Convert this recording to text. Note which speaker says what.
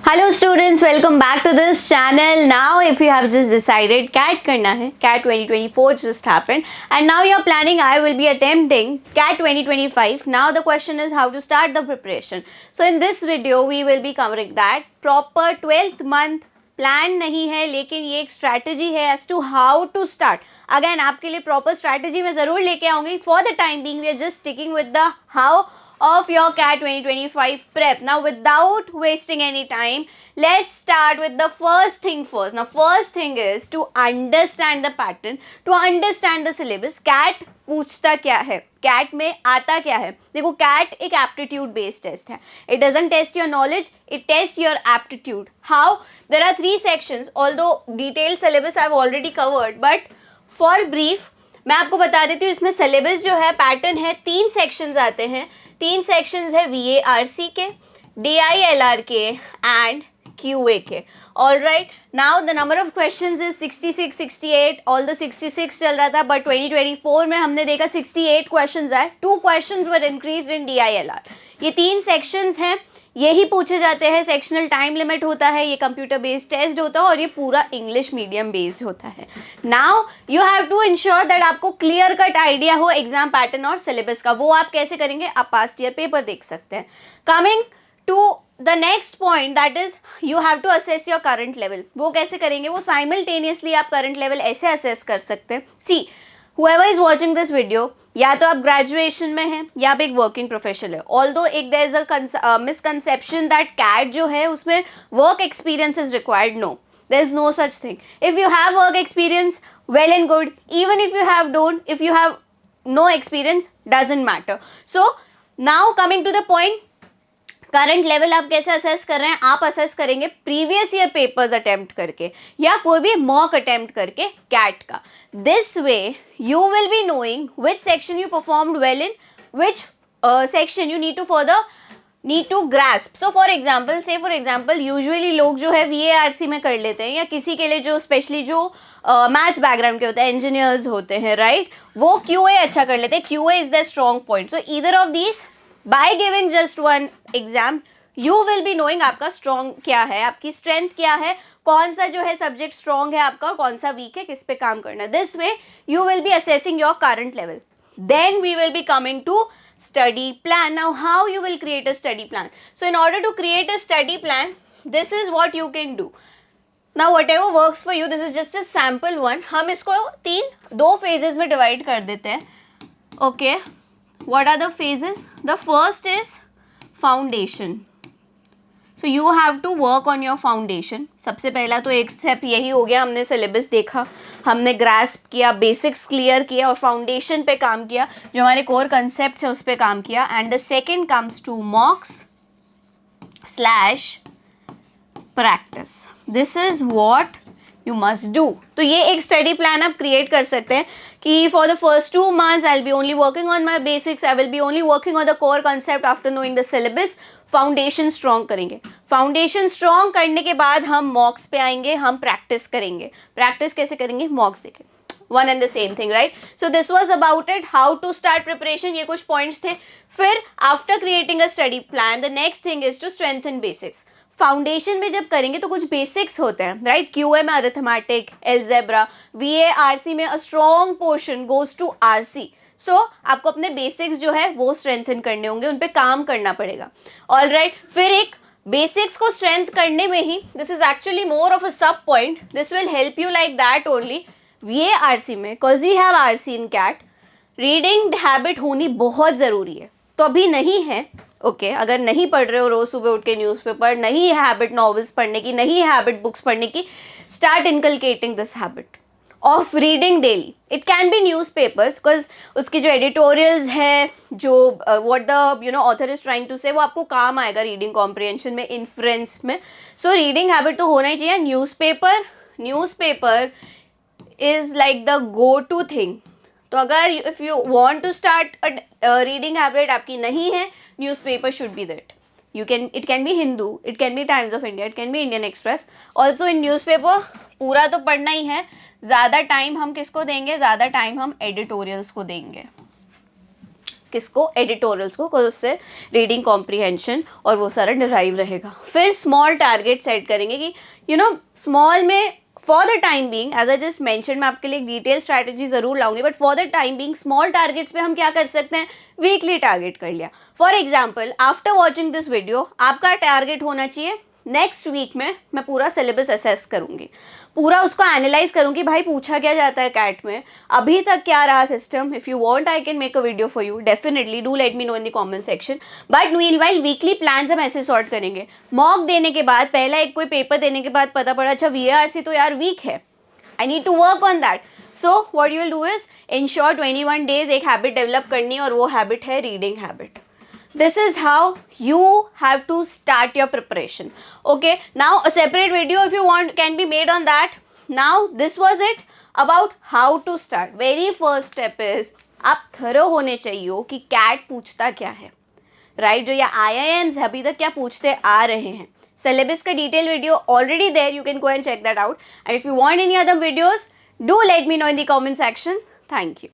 Speaker 1: Hello students, welcome back to this channel. Now if you have just decided CAT करना है, CAT 2024 just happened and now you're planning I will be attempting CAT 2025. Now the question is how to start the preparation. So in this video we will be covering that proper 12th month plan नहीं है लेकिन ये एक strategy है as to how to start. Again आपके लिए proper strategy मैं ज़रूर लेके आऊँगी. For the time being we are just sticking with the how of your CAT 2025 prep. Now without wasting any time, let's start with the first thing first. Now first thing is to understand the pattern, to understand the syllabus. CAT पूछता क्या है, CAT में आता क्या है. देखो CAT एक aptitude based test है. It doesn't test your knowledge, it tests your aptitude. How? There are 3 sections. Although detailed syllabus I've already covered, but for brief मैं आपको बता देती हूँ. इसमें सिलेबस जो है पैटर्न है, 3 सेक्शंस आते हैं. 3 सेक्शंस है VARC के, DILR के एंड QA के. All right. Now the number of questions is 66, 68. All the 66 चल रहा था बट 2024 में हमने देखा 68 क्वेश्चंस आए. 2 questions were increased in DILR. ये 3 सेक्शंस हैं, यही पूछे जाते हैं. सेक्शनल टाइम लिमिट होता है, ये कंप्यूटर बेस्ड टेस्ट होता है और ये पूरा इंग्लिश मीडियम बेस्ड होता है. Now you have to ensure that आपको क्लियर कट आइडिया हो एग्जाम पैटर्न और सिलेबस का. वो आप कैसे करेंगे, आप पास्ट ईयर पेपर देख सकते हैं. Coming to the next point that is you have to assess your current level. वो कैसे करेंगे, वो साइमल्टेनियसली आप करंट लेवल ऐसे असेस कर सकते हैं. सी whoever is watching this video, या तो आप ग्रेजुएशन में हैं या आप एक वर्किंग प्रोफेशनल है. ऑल्दो एक there is a misconception that CAT जो है उसमें work experience is required. No, there is no such thing. If you have work experience, well and good. Even if you have don't, if you have no experience, doesn't matter. So now coming to the point, current level आप कैसे assess कर रहे हैं. आप assess करेंगे previous year papers attempt करके या कोई भी मॉक अटेम्प्ट करके कैट का. This way you will be knowing which section you performed well in, which section you need to further need to grasp. So for example usually लोग जो है VARC में कर लेते हैं या किसी के लिए जो स्पेशली जो मैथ्स बैकग्राउंड के होते हैं, इंजीनियर्स होते हैं, राइट, वो QA अच्छा कर लेते हैं. QA is the strong point. So either of these, by giving just one exam you will be knowing आपका strong क्या है, आपकी strength क्या है, कौन सा जो है subject strong है आपका और कौन सा weak है, किस पे काम करना है. This way you will be assessing your current level. Then we will be coming to study plan. Now how you will create a study plan. So in order to create a study plan, this is what you can do. Now whatever works for you, this is just a sample one. हम इसको 2 phases में divide कर देते हैं. Okay. What are the phases? The first is foundation. So you have to work on your foundation. सबसे पहला तो एक स्टेप यही हो गया, हमने सिलेबस देखा, हमने ग्रास्प किया, बेसिक्स क्लियर किया और फाउंडेशन पे काम किया, जो हमारे कोर कंसेप्ट है उस पे काम किया. And the second comes to mocks slash practice. This is what you must do. तो ये एक स्टडी प्लान आप क्रिएट कर सकते हैं कि for the first 2 months I will be only working on my basics, I will be only working on the core concept. After knowing the syllabus foundation strong करेंगे. Foundation strong करने के बाद हम मॉक्स पे आएंगे, हम प्रैक्टिस करेंगे. प्रैक्टिस कैसे करेंगे, मॉक्स देखें. One and the same thing, right. So this was about it, how to start preparation. ये कुछ पॉइंट्स थे. फिर after creating a study plan the next thing is to strengthen basics. Foundation में जब करेंगे तो कुछ बेसिक्स होते हैं, राइट. QA में अरिथमेटिक, एल्जेब्रा, VARC में a strong portion goes to RC. सो आपको अपने बेसिक्स जो है वो स्ट्रेंथन करने होंगे, उन पे काम करना पड़ेगा. All right. फिर एक बेसिक्स को स्ट्रेंथ करने में ही, this is actually more of a sub point, this will help you like that only. VARC में because we have RC in CAT, reading habit होनी बहुत ज़रूरी है. तो अभी नहीं है, ओके. अगर नहीं पढ़ रहे हो रोज़ सुबह उठ के न्यूज़पेपर, नहीं है हैबिट नॉवेल्स पढ़ने की, नहीं है हैबिट बुक्स पढ़ने की, start inculcating this habit of reading daily. It can be newspapers because उसकी जो एडिटोरियल्स है, जो what the author is trying to say, वो आपको काम आएगा रीडिंग कॉम्प्रिहेंशन में, इन्फ्रेंस में. सो रीडिंग हैबिट तो होना ही चाहिए. Newspaper is like the go to thing. तो अगर if you want to start reading habit आपकी नहीं है, newspaper should be that. It can be Hindu, it can be Times of India, it can be Indian Express. Also in newspaper पूरा तो पढ़ना ही है. ज़्यादा टाइम हम किसको देंगे, ज़्यादा टाइम हम एडिटोरियल्स को देंगे. किसको, एडिटोरियल्स को, उससे रीडिंग कॉम्प्रिहेंशन और वो सारा डिराइव रहेगा। फिर स्मॉल टारगेट सेट करेंगे कि स्मॉल में for the time being, as I just mention, मैं आपके लिए एक डिटेल स्ट्रैटेजी जरूर लाऊंगी, but for the time being small targets पे हम क्या कर सकते हैं, वीकली टारगेट कर लिया। For example, after watching this video आपका टारगेट होना चाहिए नेक्स्ट वीक में मैं पूरा सिलेबस असेस करूंगी, पूरा उसको एनालाइज करूंगी, भाई पूछा क्या जाता है कैट में, अभी तक क्या रहा system. If you want I can make a video for you, definitely do let me know in the comment section. But meanwhile weekly plans हम ऐसे सॉर्ट करेंगे। मॉक देने के बाद, पहला एक कोई पेपर देने के बाद पता पड़ा अच्छा VARC तो यार वीक है, I need to work on that. So what you will do is in short 21 days एक हैबिट डेवलप करनी है, और वो हैबिट है reading habit. This is how you have to start your preparation. Okay, now a separate video if you want can be made on that. Now this was it about how to start. Very first step is आप thorough होने चाहिए हो कि cat पूछता क्या है, right? जो या IIMs अभी तक क्या पूछते आ रहे हैं। सिलेबस का detail video already there, you can go and check that out. And if you want any other videos, do let me know in the comment section. Thank you.